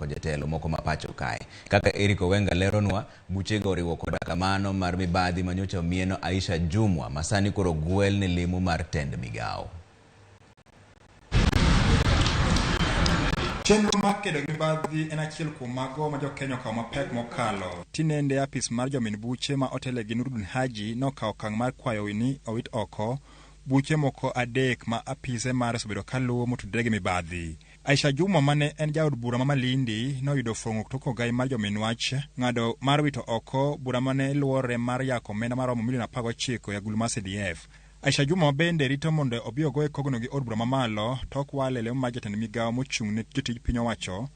jatelo moko mapacho kae. Kaka Eriko Wenga leronwa, buchego oriwo koda kamano mar mibadhi manyocha omieno Aisha Jumwa masani koro gwel ne lemo mar tend migao. Chenro mar kedo gi mibadhi en achiel kuom mago ma jo-Kenya okawo mapek mokalo. Tinende apis mar jomin buche ma otele gi Nurdin Haji nokawo okang' mar kwayo ni owit oko buche moko adek ma apise mar osebedo kaluwo motudore gi mibadhi. Aisha Jumwa mane en jaod bura ma Malindi noyudo fuong'o tok ogai mar jomin wach ng'ado mar wito oko bura mane luwore mar yako omenda maromo milion 19 ya agulu mar CDF. Aisha Jumwa bende rito mondo obi ogoye kogno gi od bura mamalo tok wale lemo mar jatend migao mochung' ne jotij piny owacho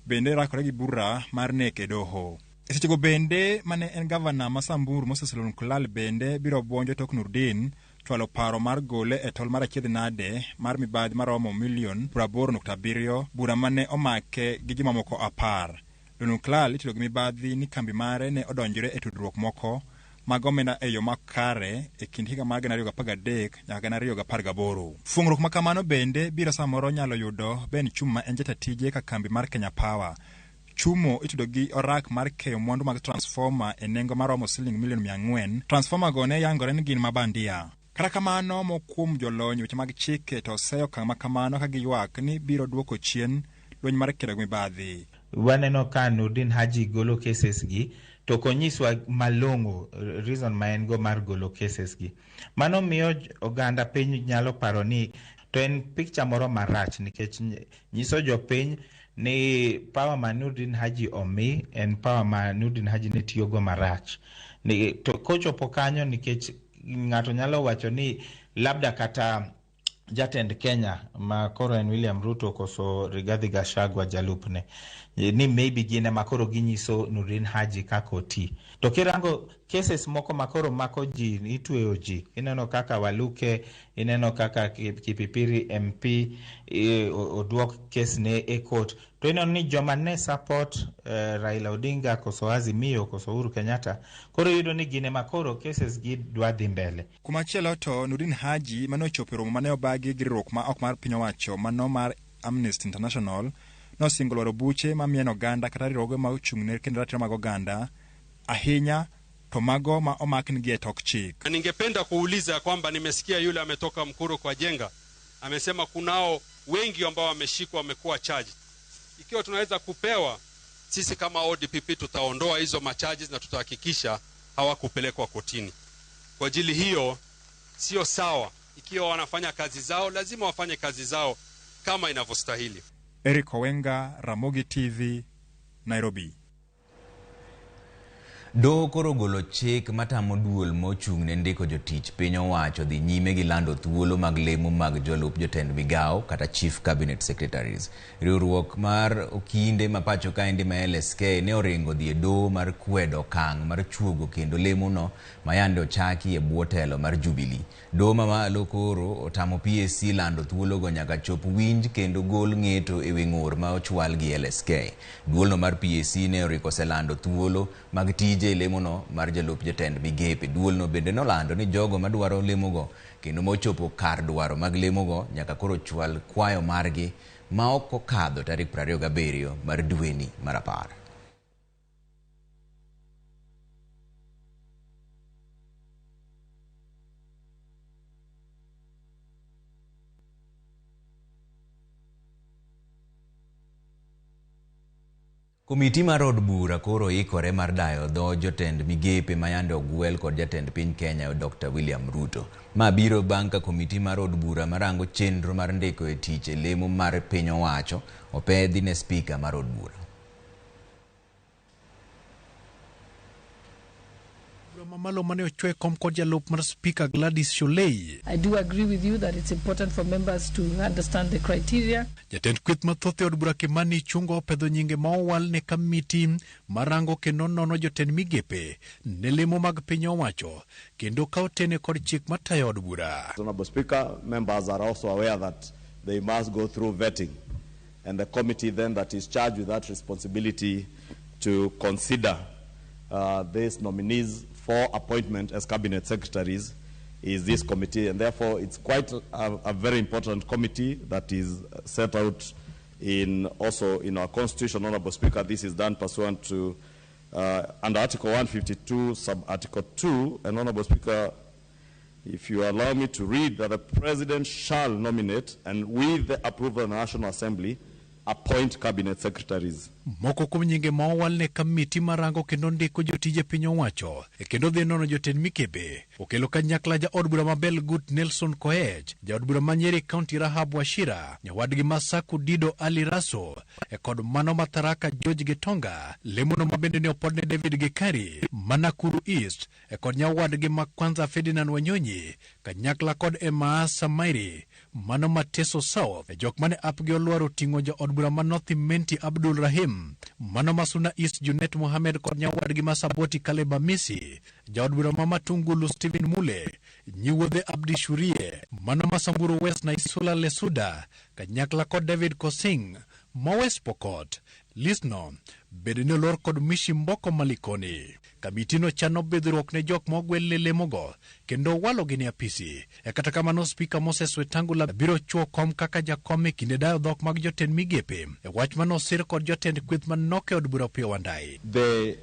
bende rakore gi bura mar nek e doho. E sechego bende mane en gavana ma Samburu Moses Kulal bende biro buonjo tok Nurdin chwalo paro mar gole e tol mar achiedh nade mar mibadhi maromo milion 8.7 bura mane omake gi jomamoko 10. Kulal itiyo gi mibadhi ni kambi mare ne odonjore e tudruok moko mag omenda e yo makare e kind higa mar 2013 nyaka 2018. Fuong'ruok ma kamano bende biro samoro nyalo yudo Ben Chuma en jatatije ka kambi mar Kenya Power. Chumo itudo gi orak mar keyo mwandu mag transformer e nengo maromo siling milion 400. Transformer go ne yangore ni gin mabandia. Kata kamano mokuom jolony weche mag chike to oseyo okang' ma kamano ka giywak ni biro duoko chien lweny mar kedo gi mibadhi. Waneno ka Nurdin Haji golo cases gi to konyiswa malongo reason ma en go mar golo cases gi. Mano miyo oganda piny nyalo paro ni to en picture moro marach nikech nyiso jopiny ni power ma Nurdin Haji omi en power ma Nurdin Haji ne tiyo go marach. Ni to kochopo kanyo nikech ng'ato nyalo wacho ni labda kata jatend Kenya ma koro en William Ruto koso Rigathi Gachagua jalupne ni maybe gine makoro ginyiso Nurdin Haji kako ti. To kirango cases moko makoro mako ji itweyo ji. Ineno kaka Waluke, ineno kaka Kipipiri MP oduok case ne e court. To ineno ni joma ne support Raila Odinga koso Azimio koso Uhuru Kenyatta koro yudo ni gine makoro cases gi dwa dhi mbele. Kumachielo to Nurdin Haji manochopo romo mane obagi gi riwruok ma ok mar piny owacho mano mar Amnesty International nosingo lwaro buche ma mien oganda kata riwruoge ma ochung' ne kendo ratiro mag oganda ahinya to mago ma omakni gi e tok chik. Ningependa kuuliza kwamba nimesikia yule ametoka Mkuru kwa Jenga amesema kunao wengi ambao wameshikwa wamekuwa charged. Ikiwa tunaweza kupewa sisi kama ODPP tutaondoa hizo macharges na tutahakikisha hawakupelekwa kotini. Kwa ajili hiyo sio sawa. Ikiwa wanafanya kazi zao lazima wafanye kazi zao kama inavyostahili. Eriko Wenga, Ramogi TV, Nairobi. Doho koro golo chik matamo duol mochung' ne ndiko jotich piny owacho dhi nyime gi lando thuolo mag lemo mag jolup jotend migao kata chief cabinet secretaries. Riwruok mar okinde mapacho kaendi ma LSK ne oringo dhi e doho mar kwedo okang' mar chuogo kendo lemo no mayande ochaki e bwo telo mar Jubilee. Doho mamalo koro otamo PSC lando thuolo go nyaka chop winj kendo gol ng'eto e wi ng'ur ma ochwal gi LSK. Duolno mar PSC ne oriko selando thuolo mag tije lemo no mar jalup jatend migepe. Duolno bende nolando ni jogo madwaro lemo go kendo mochopo kar dwaro mag lemo go nyaka koro chwal kwayo margi ma ok okadho tarik 27 mar dweni mar 10. Komiti mar od bura koro ikore mar dayo dho jotend migepe mayande ogwel kod jatend piny Kenya Dr. William Ruto. Ma biro bang' ka komiti mar od bura marango chenro mar ndiko e tich e lemo mar piny owacho opedhi ne spika mar od bura. Mamalo mane ochwe kom kod jalup mar Speaker Gladys Sholei. I do agree with you that it's important for members to understand the criteria. Jatend kweth mathoth od bura Kimani chungo pedho nyinge ma owal ne kamiti marango kendo nono jotend migepe ne lemo mag piny owacho kendo ka otene kod chik matayo od bura. Honorable Speaker, members are also aware that they must go through vetting, and the committee then that is charged with that responsibility to consider these nominees for appointment as cabinet secretaries is this committee, and therefore it's quite a very important committee that is set out also in our Constitution, Honorable Speaker. This is done pursuant to under Article 152, Sub-Article 2, and Honorable Speaker, if you allow me to read that the President shall nominate and with the approval of the National Assembly appoint cabinet secretaries. Moko kuom nyinge ma owal ne kamiti marango kendo ndiko jotije piny owacho kendo dhi nono jotend migepe okelo kanyakla ja od bura ma Belgut Nelson Koech, ja od bura ma Nyeri County Rahab Washira, nyawadgi Masaku Dido Ali Raso kod mano Matharaka George Getonga, lemono ma bende ne opodne David Gekari Manakuru East kod nyawadgi ma Kwanza Ferdinand Wanyonyi kanyakla kod Emma Samairi mano Mateso South jok mane apgi olwaro ting'o ja od bura ma North Menti Abdul Rahim mano Masuna East Junet Mohamed kod nyawadgi Masaboti Kaleba Misi, ja od bura ma Matungulu Stephen Mule, nyiwodhe Abdi Shurie, mano Masamburu West na Isula Lesuda kanyakla kod David Kosing ma West Pokot. Lisno bedene lor kod Mishi Mboko Malikoni. Kamitino chano bedruok ne jok mogwel lemogo kendo walo gini apisi. Kata kamano Speaker Moses Wetangula biro chuo kom kaka jakome kinde dayo dhok mag jotend migepe wach mano sir kod jotend kweth manoke od bura Opiyo Wandayi. The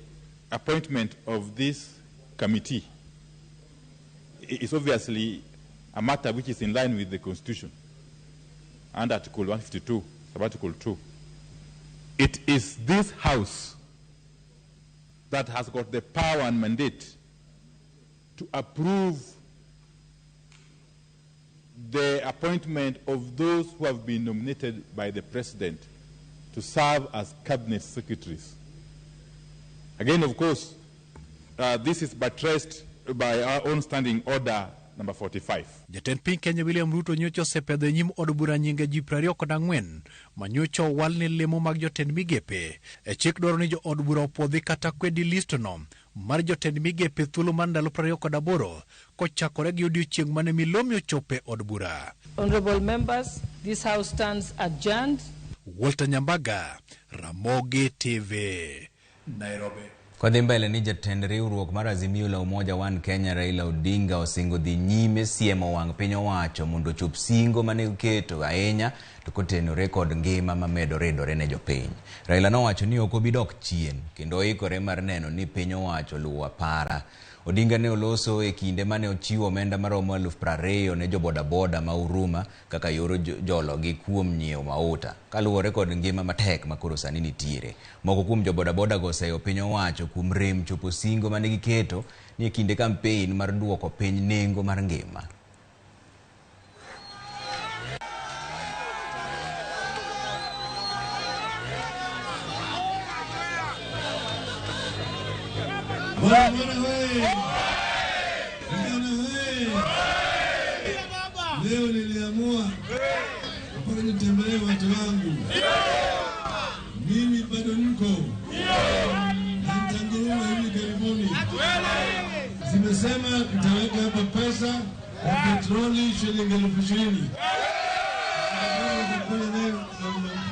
appointment of this committee is obviously a matter which is in line with the Constitution and Article 152, Article 2. It is this House that has got the power and mandate to approve the appointment of those who have been nominated by the President to serve as cabinet secretaries. Again, of course, this is buttressed by our own standing order number 45. Jatend piny Kenya William Ruto nyocha osepedho nyim od bura nyinge ji 24 ma nyocha owal ne lemo mag jotend migepe. Chik dwaro ni jo od bura opwodhi kata kwedi listono mar jotend migepe thuolo mar ndalo 28 kochakore gi odiechieng' mane milome ochope od bura. Honorable members, this house stands adjourned. Walter Nyambaga, Ramogi TV, Nairobi. Kwa dhi mbele ni jatend riwruok mar Azimio la Umoja One Kenya Raila Odinga osingo dhi nyime siemo wang' piny owacho mondo chop singo mane oketo ahinya to kotenore kod ngima mamedo redore ne jopiny. Raila nowacho ni ok obi dok chien kendo oikore mar neno ni piny owacho luwo para. Odinga ne oloso kinde mane ochiwo omenda maromo 20,000 ne jobodaboda ma Huruma kaka yoro jolo gi kuom nyiewo mauta kaluwore kod ngima matek makoro sani nitiere. Moko kuom jobodaboda go oseyo piny owacho kuom rem chopo singo mane giketo ni kinde kampein mar duoko piny nengo mar ngima. Leo niliamua mpaka nitembelee watu wangu. Mimi bado niko. Nitanguruma hivi karibuni. Zimesema nitaweka hapa pesa ya petroli shilingi 20,000.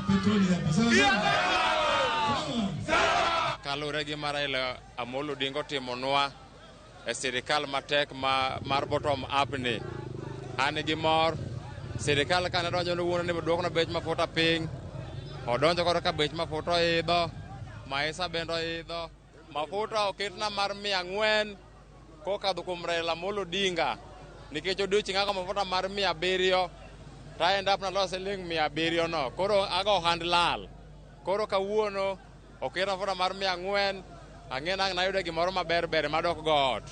Petroli hapa. Sawa? Kalure gi Raila Amolo Odinga timonwa e sirikal matek mar bottom up ni. An gi mor sirikal kan donjo no wuono ni duokno bech mafuta piny. Odonjo kod ka bech mafuta idho, maisa bendo idho. Mafuta oketna mar 400 kokadho kuom Raila Amolo Odinga. Nikech odiochieng' ako mafuta mar 700 ta end up na lo siling 700 no. Koro ago hand lal. Koro kawuono oketna mafuta mar 400 ang'ena nayudo gimoro maber madok got.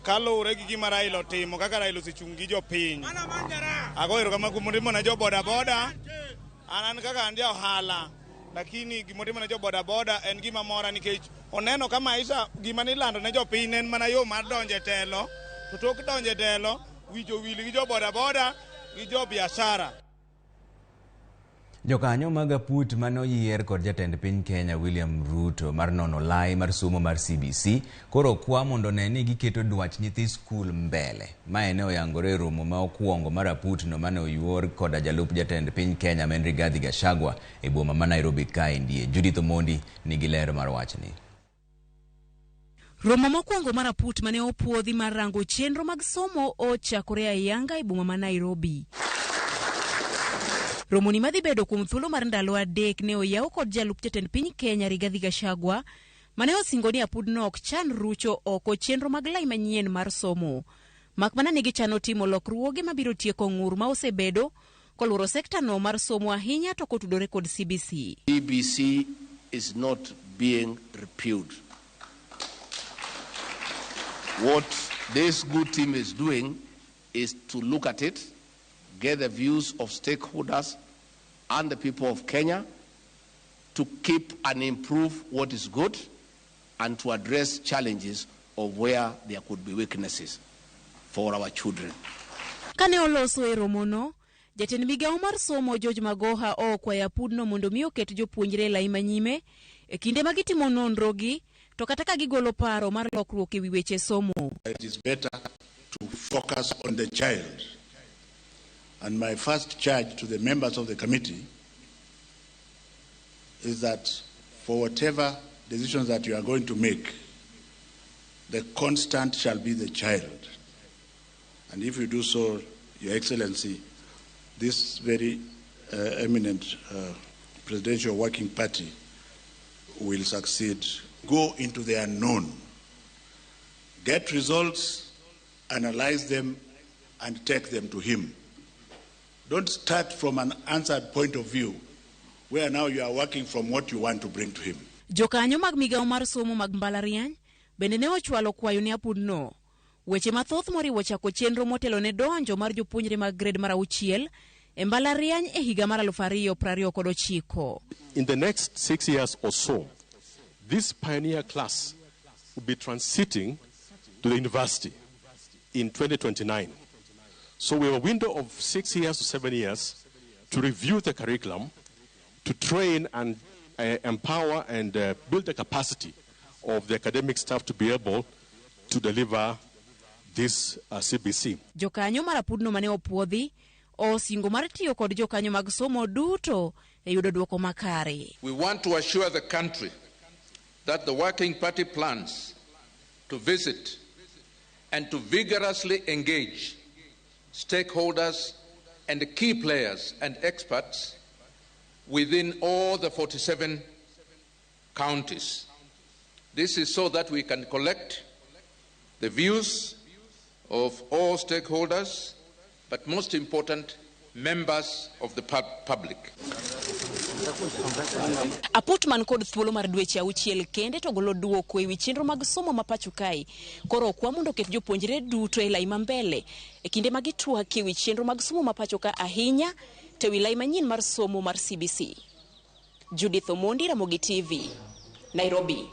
Kalure gi gima Raila otimo kaka Raila osechung' gi jopiny. Ago erokamano kuom timo na jo boda boda. An kaka andi ohala. Lakini gima timo na jo boda boda en gima mora nikech oneno kama maisha gima nilando ne jopiny en mana yo mar donje telo. To tok donje telo wijo wili gi jo boda boda gi jo biashara. Jokanyo mag aput mane oyier kod jatend piny Kenya William Ruto mar nono lai mar somo mar CBC koro kwa mondo ne ni giketo dwach nyithi skul mbele. Mae ne oyangore romo ma okuongo mar aput no mane oyuor kod jalup jatend piny Kenya Rigathi Gachagua e boma ma Nairobi kae ndie. Judith Omondi nigi lero mar wachni. Romo mokwongo mar aput mane opuodhi mar rango chenro mag somo ochakore ayanga e boma ma Nairobi. Romoni madhi bedo kuom thuolo mar ndalo adek ne oyaw kod jalup jatend piny Kenya Rigathi Gachagua mane osingo ni apudno ok chan rucho oko chenro mag lai manyien mar somo. Makmana nigi chano timo lokruoge mabiro tieko ng'ur ma osebedo koluro sekta no mar somo ahinya to kotudore kod CBC. CBC is not being repealed. What this good team is doing is to look at it, get the views of stakeholders and the people of Kenya to keep and improve what is good and to address challenges of where there could be weaknesses for our children. Kane oloso e romono, jatend migawo mar somo George Magoha okwayo apudno mondo mi oket jopuonjre lai manyime e kinde ma gitimo nonrogi to kata ka gigolo paro mar lokruok e weche somo. It is better to focus on the child. And my first charge to the members of the committee is that for whatever decisions that you are going to make, the constant shall be the child. And if you do so, Your Excellency, this very eminent presidential working party will succeed. Go into the unknown, get results, analyze them, and take them to him. Don't start from an answered point of view, where now you are working from what you want to bring to him. Jokanyo mag migawo mar somo mag mbalariany bende ne ochwalo kwayo ne apudno. Weche mathoth moriwo chako chenro motelo ne donjo mar jopuonjre mag grade mar 6 e mbalariany e higa mar 2029. In the next 6 years or so, this pioneer class will be transiting to the university in 2029. So we have a window of 6 years to 7 years to review the curriculum, to train and empower and build the capacity of the academic staff to be able to deliver this CBC. Jokanyo mar apudno mane opuodhi osingo mar tiyo kod jokanyo mag somo duto e yudo duoko makare. We want to assure the country that the working party plans to visit and to vigorously engage stakeholders and the key players and experts within all the 47 counties. This is so that we can collect the views of all stakeholders, but most important, members of the public. Aputman kod thuolo mar dweche 6 kende to golo duoko ewi chenro mag somo ma pacho kae. Koro kwa mondo ket jopuonjre duto e lai mambele e kinde ma gitwak ewi chenro mag somo ma pacho ka ahinya te wi lai manyien mar somo mar CBC. Judith Omondi, Ramogi TV, Nairobi.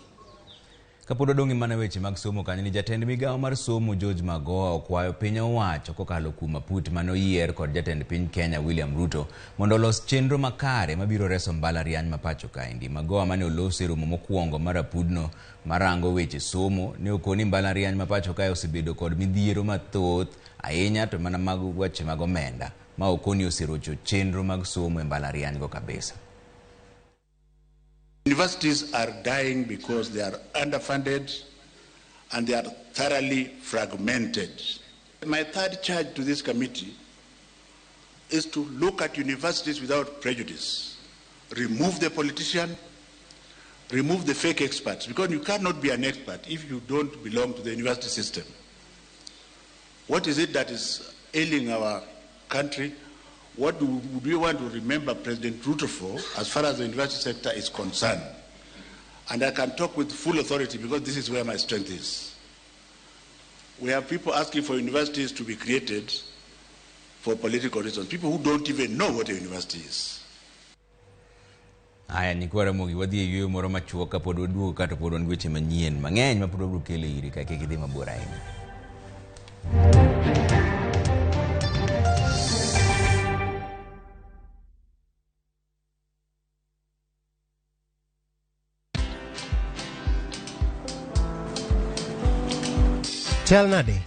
Kapod odong' mana weche mag somo kanyo ni jatend migawo mar somo George Magoha okwayo piny owacho kokalo kuom aput manoyier kod jatend piny Kenya William Ruto mondo olos chenro makare mabiro reso mbalariany ma pacho kaendi. Magoha mane oloso e romo mokwongo mar apudno marango weche somo ne okoni mbalariany ma pacho kae osebedo kod midhiero mathoth ahinya to mana mag weche mag omenda ma okoni oserocho chenro mag somo e mbalariany go kabisa. Universities are dying because they are underfunded and they are thoroughly fragmented. My third charge to this committee is to look at universities without prejudice. Remove the politician, remove the fake experts, because you cannot be an expert if you don't belong to the university system. What is it that is ailing our country? What do we want to remember President Ruto for as far as the university sector is concerned? And I can talk with full authority because this is where my strength is. We have people asking for universities to be created for political reasons. People who don't even know what a university is. Aya ni kwa Ramogi wadhi e yuyo moro machuok kapod waduogo kata pod wan weche manyien mang'eny ma pod wabiro kelo iri ka kik idhi mabor ahinya. Chal nade?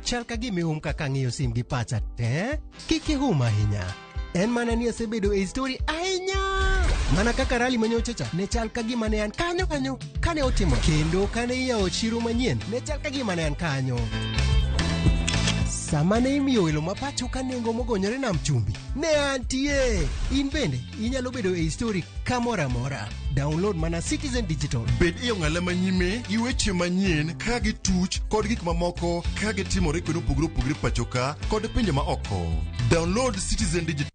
Chal ka gimi kaka ng'iyo sim gi pacha te? Kiki ahinya. En mana ni asebedo e story ahinya. Mana kaka rally manyochacha ne chal ka gima ne an kanyo kane otimo. Kendo kane iyawo chiro manyien ne chal ka gima ne an kanyo. sama ne imiyo welo mapacho ka nengo mogonyore nam chumbi ne antie. In bende inyalo bedo e story kamora mora. Download mana Citizen Digital. Bed iyo ng'ale manyime gi weche manyien ka gi tuch kod gik mamoko ka gi timore kuno pugro pacho ka kod pinje ma oko. Download Citizen Digital.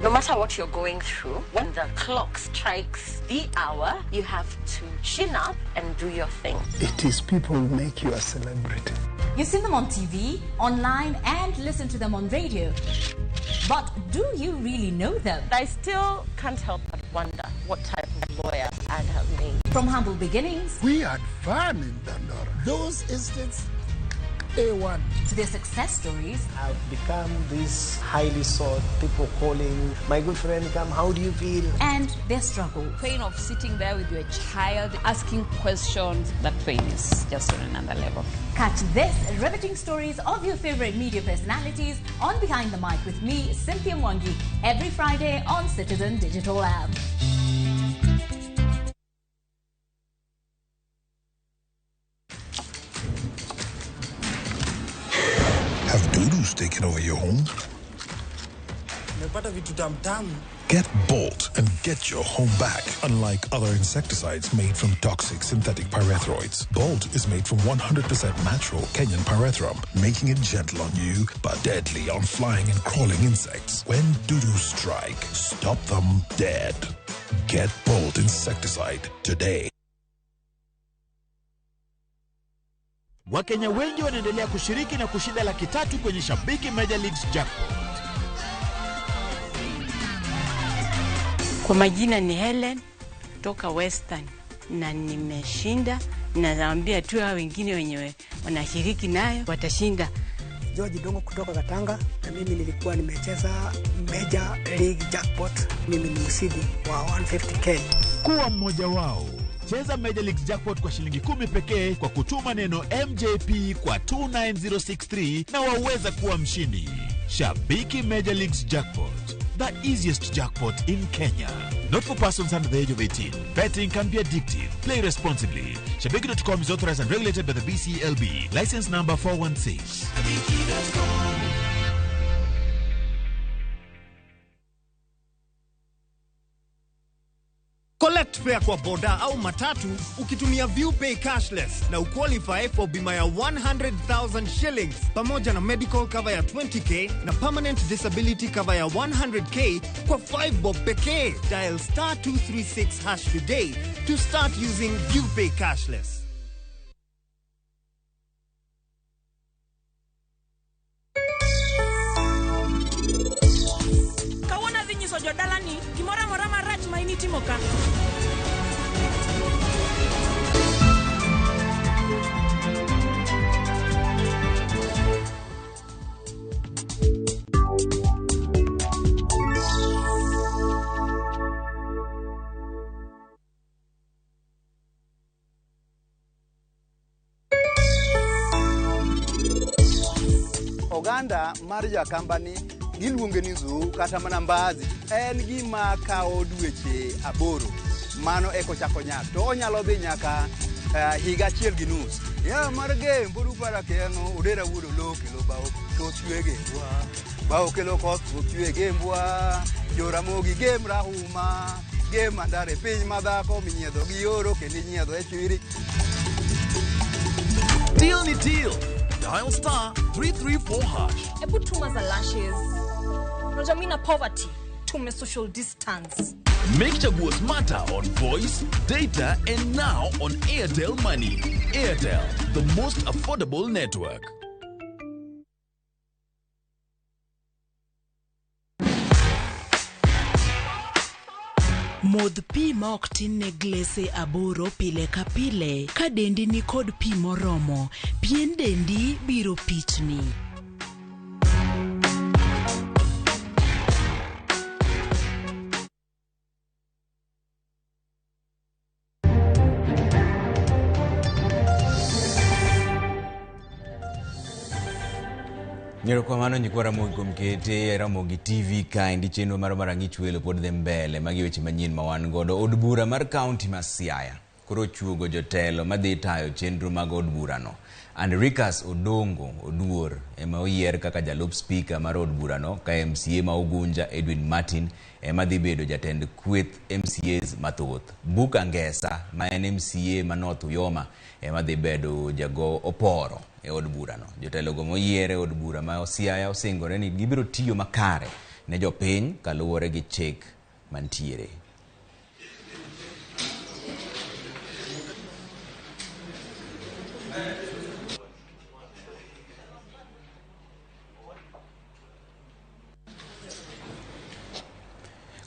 No matter what you're going through, when the clock strikes the hour, you have to chin up and do your thing. It is people who make you a celebrity. You see them on TV, online, and listen to them on radio. But do you really know them? I still can't help but wonder what type of lawyer I'd have made. From humble beginnings, we had fun in Dandora. Those estates, A1. To their success stories. I've become this highly sought, people calling, my good friend, come, how do you feel? And their struggle. Pain of sitting there with your child, asking questions, that pain is just on another level. Catch this riveting stories of your favorite media personalities on Behind the Mic with me, Cynthia Mwangi, every Friday on Citizen Digital app. Have doodles taken over your home? Get Bolt and get your home back. Unlike other insecticides made from toxic synthetic pyrethroids, Bolt is made from 100% natural Kenyan pyrethrum, making it gentle on you but deadly on flying and crawling insects. When doodles strike, stop them dead. Get Bolt insecticide today. Wakenya wengi wanaendelea kushiriki na kushinda $300,000 kwenye Shabiki Major Leagues Jackpot. Kwa majina ni Helen toka Western na nimeshinda, na naambia tu hao wengine wenyewe wanashiriki nayo watashinda. George Dongo kutoka Katanga, na mimi nilikuwa nimecheza Major League Jackpot. Mimi ni msidi wa 150K. Kuwa mmoja wao. Cheza Major League Jackpot kwa shilingi 10 pekee kwa kutuma neno MJP kwa 29063 na waweza kuwa mshindi. Shabiki Major Leagues Jackpot, the easiest jackpot in Kenya. Not for persons under the age of 18. Betting can be addictive. Play responsibly. Shabiki.com is authorized and regulated by the BCLB. License number 416. Collect fare kwa boda au matatu ukitumia ViewPay cashless na uqualify for bima ya 100,000 shillings pamoja na medical cover ya 20k na permanent disability cover ya 100k kwa 5 bob pekee. Dial *236# today to start using ViewPay cashless. Kawana vinyiso jodalani kimora mora marach mainiti moka. Oganda mar jakambani giluonge ni Zoo kata mana Mbazi en gima kawo dweche 8 mano eko chako nyak to onyalo dhi nyaka higa 1.5 ya mar game bodu para keno udera wudo lo kelo bawo to chwege bawo kelo koth chwege mbwa joramogi game rahuma game andare piny madhako minyiedho gi oro kendo inyiedho e chwiri. Deal ni deal. Dial *334#. Ebu tuma za lashes. Unajamina poverty. Tume social distance. Make chaguo smarter on voice, data, and now on Airtel Money. Airtel, the most affordable network. Modh pi ma ok tin ne glese 8 pile ka pile. Ka dendi ni kod pi moromo, pien dendi biro pichni. Nyero kwa mano nyikwa Ramogi kuom kete Ramogi TV kaendi chenro mar marang'ich welo pod dhi mbele magi weche manyien ma wan godo. Od bura mar kaunti ma Siaya koro chuogo jotelo madhi tayo chenro mag od burano. Andrikas Odongo Oduor ema oyier kaka jalup speaker mar od burano ka MCA ma Ugunja Edwin Martin ema dhi bedo jatend kweth MCAs mathoth. Buka Ngesa ma en MCA ma North Uyoma ema dhi bedo jago oporo e od burano. Jotelo go moyiere od bura ma Siaya osingore ni gibiro tiyo makare ne jopiny kaluwore gi chik mantiere.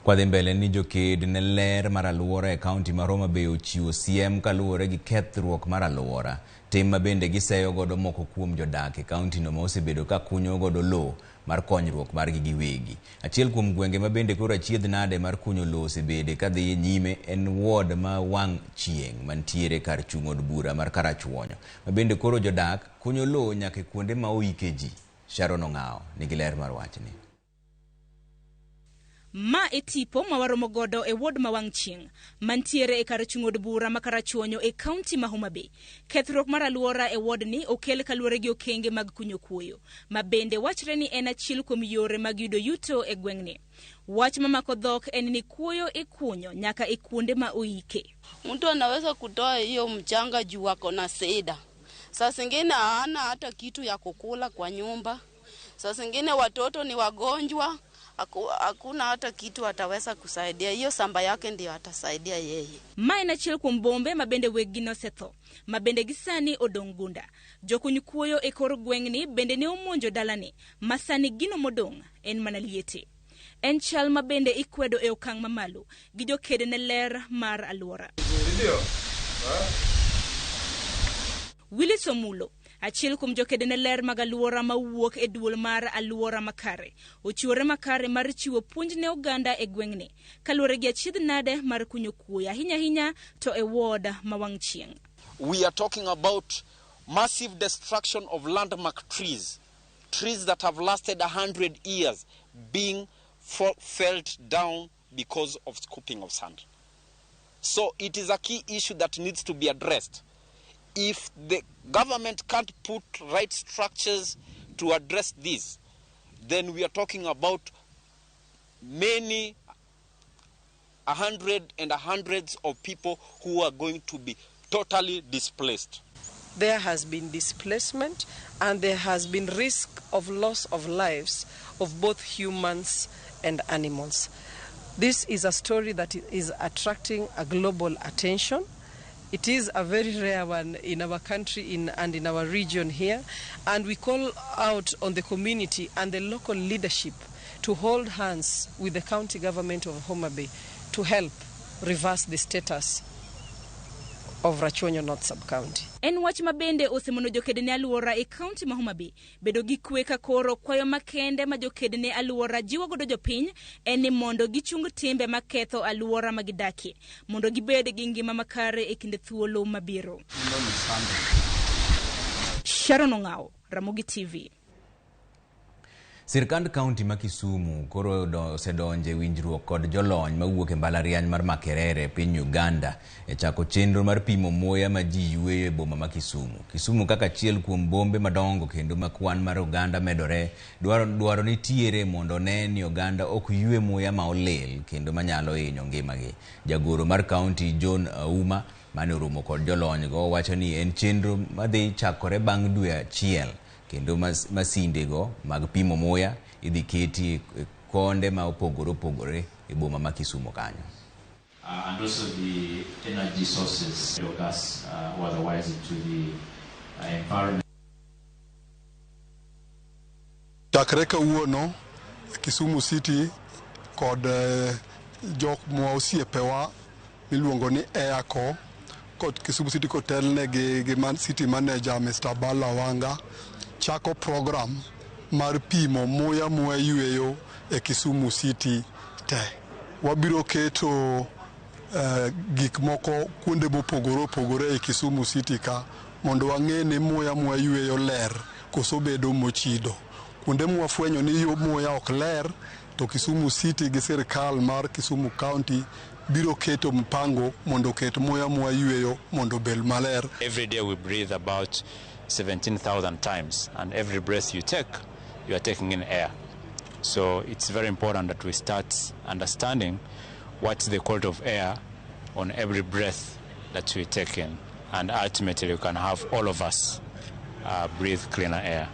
Kwa dhi mbele ni joked ne ler mar aluora e kaunti ma Homa Bay ochiwo siem kaluwore gi kethruok mar aluora. Tim ma bende giseyo godo moko kuom jodak e kaunti no ma osebedo ka kunyo godo lowo mar konyruok margi giwegi. Achiel kuom gwenge ma bende koro achiedh nade mar kunyo lowo osebede ka dhi nyime en ward ma Wang Chieng mantiere kar chung' od bura mar Karachuonyo. Ma bende koro jodak kunyo lowo nyaka kuonde ma oike ji. Sharon Ong'ao nigi ler mar wachni. Ma e tipo ma waromo godo e ward ma Wang Chieng mantiere e kar chung' od bura ma Karachuonyo e kaunti ma Homa Bay. Kethruok mar aluora e ward ni okel kaluwore gi okenge mag kunyo kuoyo ma bende wachre ni en achiel kuom yore mag yudo yuto e gweng'ni. Wach mamako dhok en ni kuoyo ikunyo nyaka e kuonde ma oike. Mtu anaweza kutoa hiyo mchanga juu wako na seda. Saa zingine hana hata kitu ya kukula kwa nyumba. Saa zingine watoto ni wagonjwa. Hakuna hata kitu ataweza kusaidia. Hiyo samba yake ndio atasaidia yeye. Maina chiel kuom bombe mabende wegino setho. Mabende gisani odongunda. Jokuny kuoyo e kor gweng'ni bende ne omonjo dalani. Masani gino modong' en mana liete. En chal mabende ikwedo e okang' mamalo gi joked ne ler mar aluora. Willy Somulo achiel kuom joked ne ler mag aluora ma wuok e duol mar aluora makare ochiwore makare mar chiwo puonj ne oganda e gweng'ni kaluwore gi achiedh nade mar kunyo kuoyo ahinya to e ward ma Wang Chieng. We are talking about massive destruction of landmark trees that have lasted 100 years being felled down because of scooping of sand. So it is a key issue that needs to be addressed. If the government can't put right structures to address this, then we are talking about many hundreds of people who are going to be totally displaced. There has been displacement and there has been risk of loss of lives of both humans and animals. This is a story that is attracting a global attention. It is a very rare one in our country and in our region here, and we call out on the community and the local leadership to hold hands with the county government of Homa Bay to help reverse the status of Rachuonyo North Sub-County. En wach mabende osemono joked ne aluora e kaunti ma Homa Bay bedo gi kwe ka koro kwayo makende ma joked ne aluora jiwo godo jopiny en ni mondo gichung timbe maketho aluora magidakie mondo gibed gi ngima makare e kinde thuolo mabiro. Sharon Ong'ao, Ramogi TV. Sirkand kaunti ma Kisumu koro osedonje winjruok kod jolony mawuok e mbalariany mar Makerere piny Uganda e chako chenro mar pimo muya ma ji yweyo e boma ma Kisumu. Kisumu kaka achiel kuom bombe madongo kendo ma kwan mar Uganda medore dwaro nitiere mondo ne ni Uganda ok ywe muya ma olil kendo manyalo hinyo ngimagi. Jagoro mar kaunti John Auma mane oromo kod jolony go wacho ni en chenro madhi chakore bang' dwe achiel kendo masinde go mag pimo muya idhi keti konde ma opogore e boma ma Kisumu kanyo. And also the energy sources, gas, otherwise to the environment. Chakre kawuono Kisumu City kod jok mo osiepewa miluongo ni EACO kod Kisumu City kotelne gi Man City manager Mr. Bala Wanga chako program mar pimo muya yweyo e Kisumu City te. Wabiro keto gik moko kuonde mopogore e Kisumu City ka mondo wang'e ni muya yweyo ler koso bedo mochido. kuonde mwafwenyo ni yo muya ok ler, to Kisumu City gi sirkal mar Kisumu County biro keto mpango mondo ket muya mwayueyo mondo bel maler. Every day we breathe about 17,000 times, and every breath you take, you are taking in air. So it's very important that we start understanding what's the quality of air on every breath that we take in, and ultimately we can have all of us breathe cleaner air.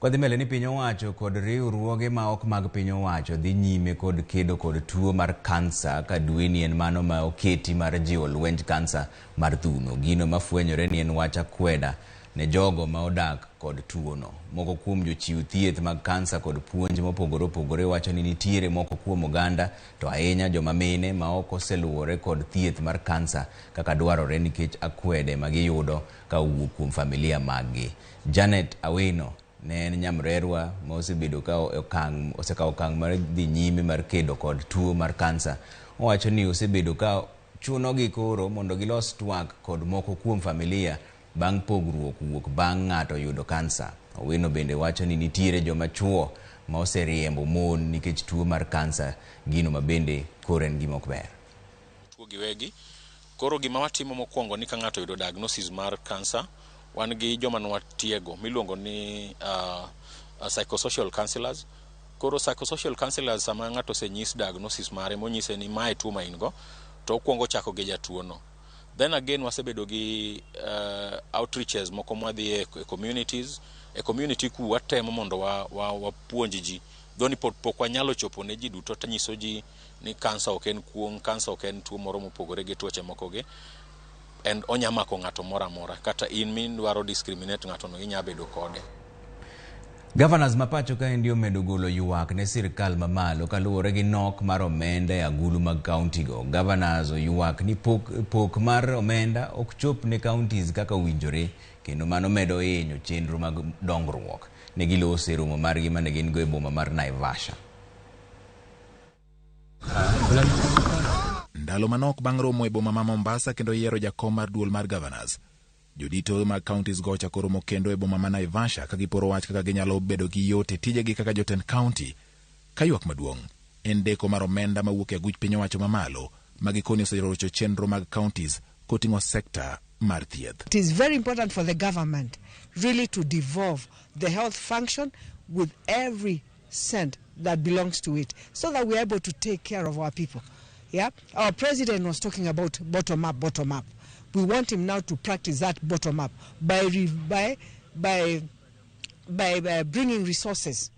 Kodhi mbele ni piny owacho kod riwruoge ma ok mag piny owacho dhi nyime kod kedo kod tuo mar kansa ka dwe ni en mano ma oketi mar jiwo lwenj kansa mar thuno. Gino mafwenyore ni en wach akweda ne jogo ma odak kod tuo no. Moko kuom jochiw thieth mag kansa kod puonj mopogore opogore wacho ni nitiere moko kuom oganda to ahinya joma mine ma ok oseluwore kod thieth mar kansa kaka dwarore nikech akwede ma giyudo ka owuok kuom familia maggi. Janet Awino ne en nyamrerwa ma osebedo ka osekawo okang' mar dhi nyime mar kedo kod tuo mar kansa. Owacho ni osebedo ka chunogi koro mondo gilos twak kod moko kuom familia bang' pogruok wuok bang' ng'ato yudo kansa. Owino bende wacho ni nitiere joma chuo ma oseriembo mon nikech tuo mar kansa, gino ma bende koro en gima ok ber. Tuo giwegi koro gima watimo mokwongo ni ka ng'ato yudo diagnosis mar kansa, wan gi joma nwatiego miluongo ni psychosocial counselors. Koro psychosocial counselors sama ng'ato osenyis diagnosis mare monyise ni mae tuo ma in go, to okwongo chako gi jatuo no. Then again wasebedo gi outreaches moko mwadhi e communities. E community ku watemo mondo wapuonj ji. Doni pok wanyalo chopo ne ji duto tanyiso ji ni kansa ok en kuong, kansa ok en tuo moro mopogore gi tuoche moko ge. And onyamako ng'ato mora mora. Kata in min dwaro discriminate ng'ato no inya bedo kode. Governors mapacho ka endi omedo golo ywak ne sirkal mamalo kaluwore gi nok mar omenda e agulu mag county go. Governors ywak ni pok mar omenda ok chop ne counties kaka winjore, kendo mano medo hinyo chenro mag dongruok. Ne gilose romo margi mane gin go e boma mar Naivasha. Ndalo manok bang' romo e boma ma Mombasa kendo yiero jakom mar duol mar governors, jodito mag counties go chako romo kendo e boma ma Naivasha ka giporo wach kaka ginyalo bedo gi yot e tijegi kaka jotend county. Ka ywak maduong' en deko mar omenda mawuok e aguch piny owacho mamalo ma gikoni oserocho chenro mag counties koting'o sekta mar thieth. It is very important for the government really to devolve the health function with every cent that belongs to it so that we are able to take care of our people. Yeah, our president was talking about bottom up. We want him now to practice that bottom up by bringing resources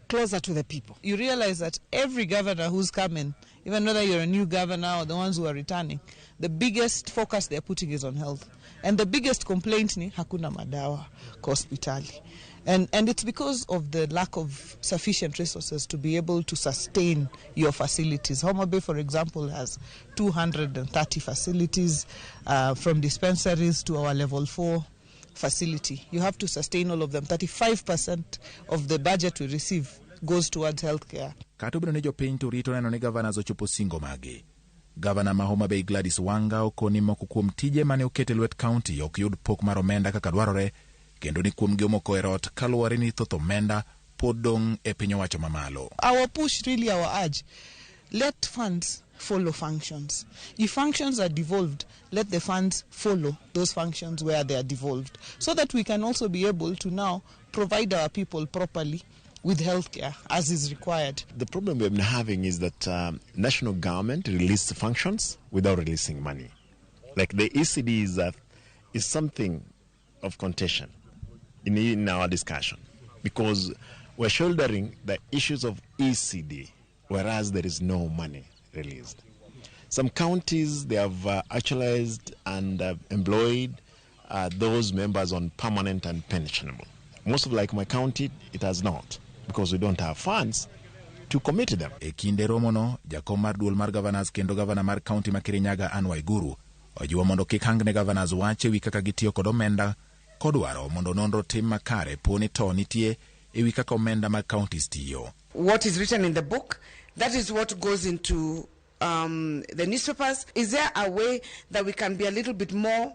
closer to the people. You realize that every governor who's coming, even whether you're a new governor or the ones who are returning, the biggest focus they're putting is on health. And the biggest complaint ni hakuna madawa kwa hospitali. And it's because of the lack of sufficient resources to be able to sustain your facilities. Homa Bay, for example, has 230 facilities from dispensaries to our level 4 facility. You have to sustain all of them. 35% of the budget we receive goes towards healthcare. Katobro ne jopiny to rito neno ni governors ochopo singo magi. Governor ma Homa Bay Gladys Wanga okoni moko kuom tije mane okete lwet county ok yud pok mar omenda kaka dwarore, kendo ni kuom gomoko erot kaluwore ni thoth omenda podong e piny owacho mamalo. Our push, really our urge, let funds follow functions. If functions are devolved, let the funds follow those functions where they are devolved, so that we can also be able to now provide our people properly with healthcare as is required. The problem we've been having is that national government released functions without releasing money. Like the ECD is something of contention in our discussion, because we're shouldering the issues of ECD, whereas there is no money released. Some counties, they have actualized and employed those members on permanent and pensionable. Most of like my county, it has not, because we don't have funds to commit to them. E kinde romono, jakom mar duol mar governors kendo governor mar county ma Kirinyaga Anne Waiguru ojiwo mondo kik hang ne governors wache wi kaka gitiyo kod omenda kodwaro mondo nonro tim makare poni to nitie e wi kaka omenda mag counties tiyo. What is written in the book, that is what goes into the newspapers. Is there a way that we can be a little bit more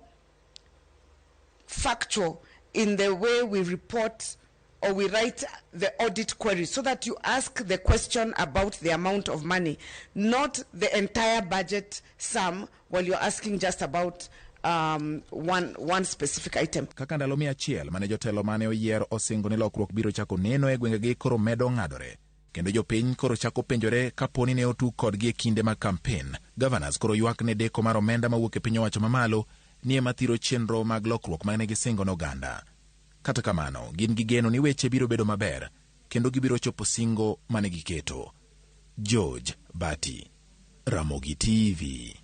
factual in the way we report or we write the audit query, so that you ask the question about the amount of money, not the entire budget sum, while you're asking just about one specific item. Kaka ndalo 100 mane jotelo mane oyier osingo ni lokruok biro chako neno e gwengegi koro medo ng'adore. Kendo jopiny koro chako penjore kaponi ne otug kodgi e kinde mag kampen. Governors koro ywak ne deko mar omenda mawuok e piny owacho mamalo ni ema thiro chenro mag lokruok mane gisingo n'oganda. Kata kamano, gin gi geno ni weche biro bedo maber kendo gibiro chopo singo mane giketo. George Bati, Ramogi TV.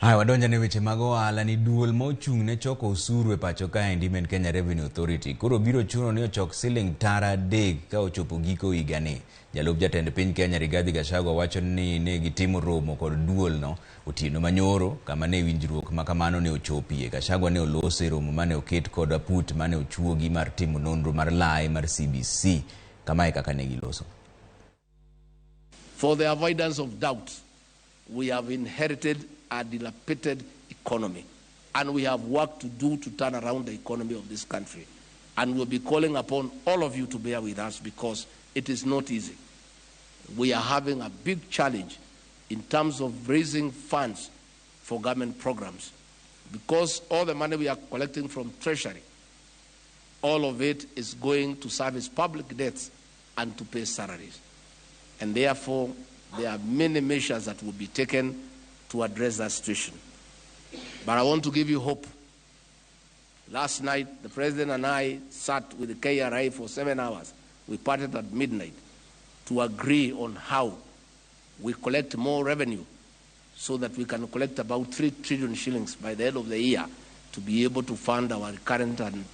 Hai wadonja ne weche mag ohala ni duol mochung' ne choko osuru e pacho kaendi men Kenya Revenue Authority koro biro chuno ni ochok siling tara 3 ka ochopo giko higani. Jalup jatend piny Kenya Rigathi Gachagua wacho ni ne gitimo romo kod duol no otieno manyoro kama ne winjruok makamano ne ochopie. Gachagua ne olose romo mane oket kod aput mane ochuogi mar timo nonro mar lai mar CBC kama e kaka ne giloso. For the avoidance of doubt, we have inherited a dilapidated economy, and we have work to do to turn around the economy of this country. And we'll be calling upon all of you to bear with us, because it is not easy. We are having a big challenge in terms of raising funds for government programs, because all the money we are collecting from Treasury, all of it is going to service public debts and to pay salaries. And therefore, there are many measures that will be taken to address that situation. But I want to give you hope. Last night, the President and I sat with the KRA for 7 hours. We parted at midnight to agree on how we collect more revenue so that we can collect about 3 trillion shillings by the end of the year to be able to fund our current and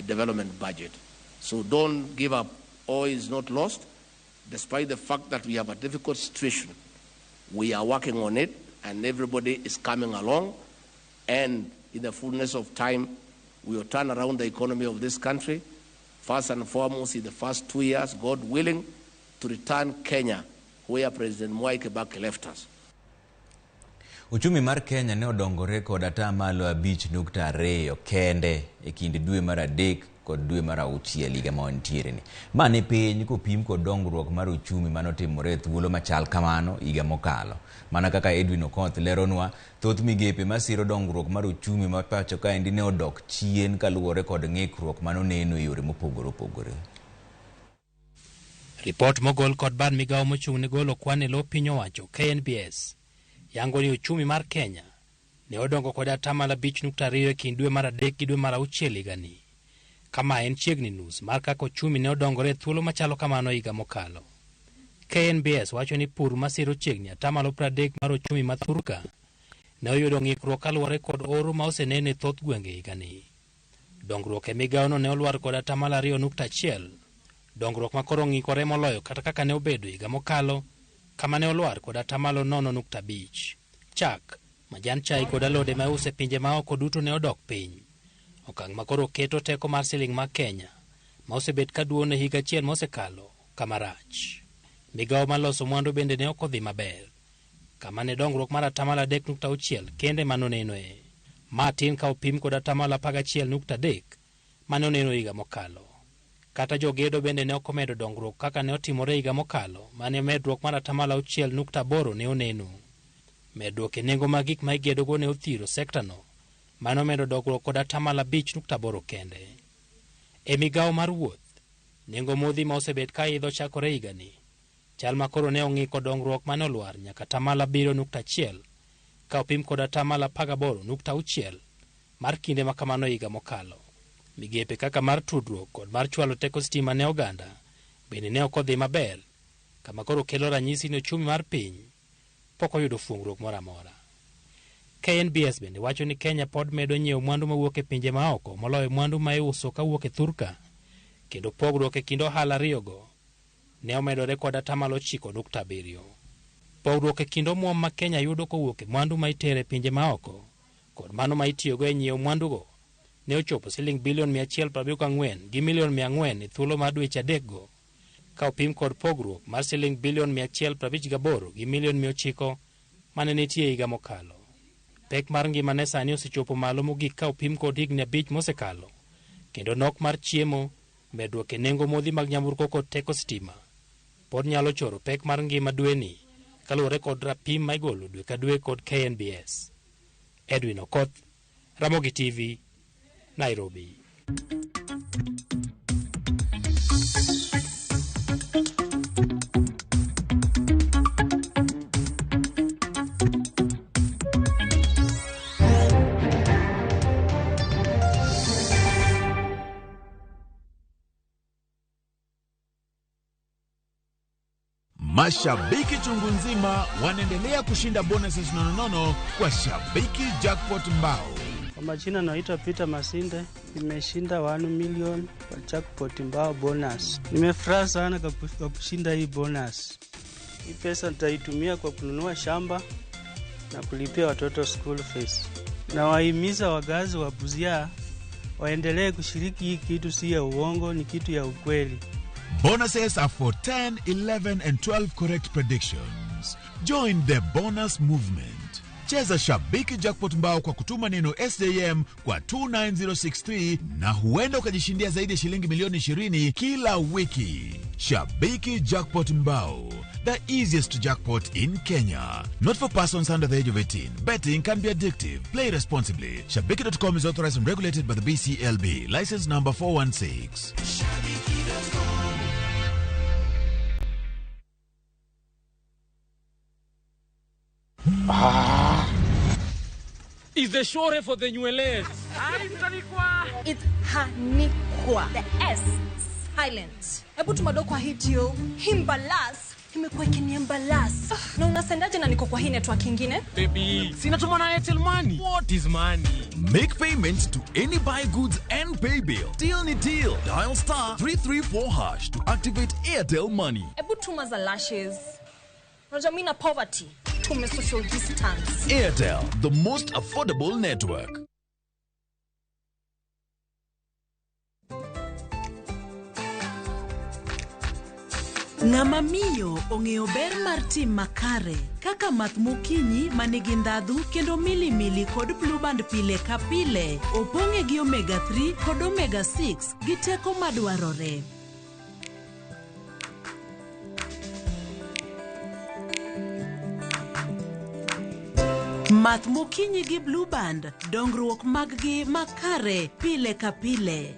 development budget. So don't give up. All is not lost. Despite the fact that we have a difficult situation, we are working on it, and everybody is coming along, and in the fullness of time, we will turn around the economy of this country, first and foremost in the first 2 years, God willing, to return Kenya where President Mwai Kibaki left us. Uchumi mar Kenya ne odongore kod atamalo 5.2 kende e kind dwe mar 3 kod dwe mar 6 higa ma wantiere ni. Mane piny kopim kod dongruok mar uchumi manotimore thuolo machal kamano higa mokalo. Mana kaka Edwin Okoth leronwa, thoth migepe masiro dongruok mar uchumi ma pacho kaendi ne odok chien kaluwore kod ng'ikruok manoneno e yore mopogore opogore. Report mogol kod bad migawo mochung' ne golo kwan e lo piny owacho KNBS yango ni uchumi mar Kenya ne odongo kod atamalo 5.2 e kind dwe mar 3 gi dwe mar 6 higani. Kama en chiegni nus mar kaka uchumi ne odongore thuolo machalo kamano higa mokalo. KNBS wacho ni pur masiro chiegni atamalo 30 mar uchumi ma Thurka ne oyudo ng'ikruok kaluwore kod oro ma osenene thoth gwenge higani. Dongruok e migawono ne olwar kod atamalo 2.1, dongruok ma koro ng'ikore moloyo kata kaka ne obedo higa mokalo, kama ne olwar kod atamalo 0.5. Chak, majan chai kod alode ma use pinje ma oko duto ne odok piny. Okang' ma koro keto teko mar siling ma Kenya ma osebet ka duone higa achiel mosekalo kama rach. Migawo maloso mwandu bende ne ok odhi maber, kama ne dongruok mar atamalo 3.6 kende manonenoe. Matin ka opim kod atamalo 11.3 manoneno higa mokalo. Kata jogedo bende ne okomedo dongruok kaka ne otimore higa mokalo, mane medruok mar atamalo 6.8 ne oneno. Medruok e nengo mag gik ma igedogo ne othiro sektano, mano medo dongruok kod atamalo 5.8 kende. E migawo mar wuoth, nengo modhi ma osebet ka idho chakore higani, chal ma koro ne ong'iko dongruok mane olwar nyaka atamalo 7.1 ka opim kod atamalo 18.6 mar kinde ma kamano higa mokalo. Migepe kaka mar tudruok kod mar chwalo teko stima ne oganda bende ne ok odhi maber, kama koro kelo ranyisi ni uchumi mar piny pok oyudo fuong'ruok moro amora. KNBS bende wacho ni Kenya pod medo nyiewo mwandu mawuok e pinje ma oko moloyo mwandu ma iuso kawuok e Thurka, kendo pogruok e kind ohala ariyogo ne omedore kod atamalo 9.7. Pogruok e kind omuom ma Kenya yudo kowuok e mwandu ma itere pinje ma oko kod mano ma itiyogo e nyiewo mwandugo ne ochopo siling bilion 174 gi milion 400 e thuolo mar dweche adekgo, ka opim kod pogruok mar siling bilion 158 gi milion 900 mane nitie higa mokalo. Pek mar ngima ne sani osechopo malo mogik ka opim kod higni 5 mosekalo, kendo nok mar chiemo, medruok e nengo modhi mag nyamburko kod teko stima pod nyalo choro pek mar ngima dweni, kaluwore kod rapim ma igolo dwe ka dwe kod KNBS. Edwin Okoth, Ramogi TV, Nairobi. Mashabiki chungu nzima wanaendelea kushinda bonuses nonono kwa Shabiki Jackpot Mbao. Kwa majina naitwa Peter Masinde, nimeshinda 1 million kwa Jackpot Mbao bonus. Nimefurahi sana kwa kushinda hii bonus. Hii pesa nitaitumia kwa kununua shamba na kulipia watoto school fees. Na wahimiza wagazi wa Busia waendelee kushiriki. Hii kitu si ya uongo, ni kitu ya ukweli. Bonuses are for 10, 11 and 12 correct predictions. Join the bonus movement. Cheza Shabiki Jackpot Mbao kwa kutuma neno SJM kwa 29063 na huenda ukajishindia zaidi ya shilingi milioni 20 kila wiki. Shabiki Jackpot Mbao, the easiest jackpot in Kenya. Not for persons under the age of 18. Betting can be addictive. Play responsibly. Shabiki.com is authorized and regulated by the BCLB. License number 416. Is the shore for the nywele? It's hanikwa. The S silent. Ebu tumado kwa hitio. Himbalas. Imekuwa ikiniambalas. Na unasendaje na niko kwa hii network ingine? Baby, sina tuma na Airtel Money. What is money? Make payments to any buy goods and pay bill. Deal ni deal. Dial *334# to activate Airtel Money. Ebu tuma za lashes. Unajua mimi na poverty. Tume social distance. Airtel, the most affordable network. Ng'ama miyo ong'eyo ber mar tim makare kaka math mokinyi manigi ndhadhu kendo milimili kod blue band pile ka pile, opong'e gi omega 3 kod omega 6 gi teko madwarore. Math mokinyi gi blue band, dongruok mag gi makare pile ka pile.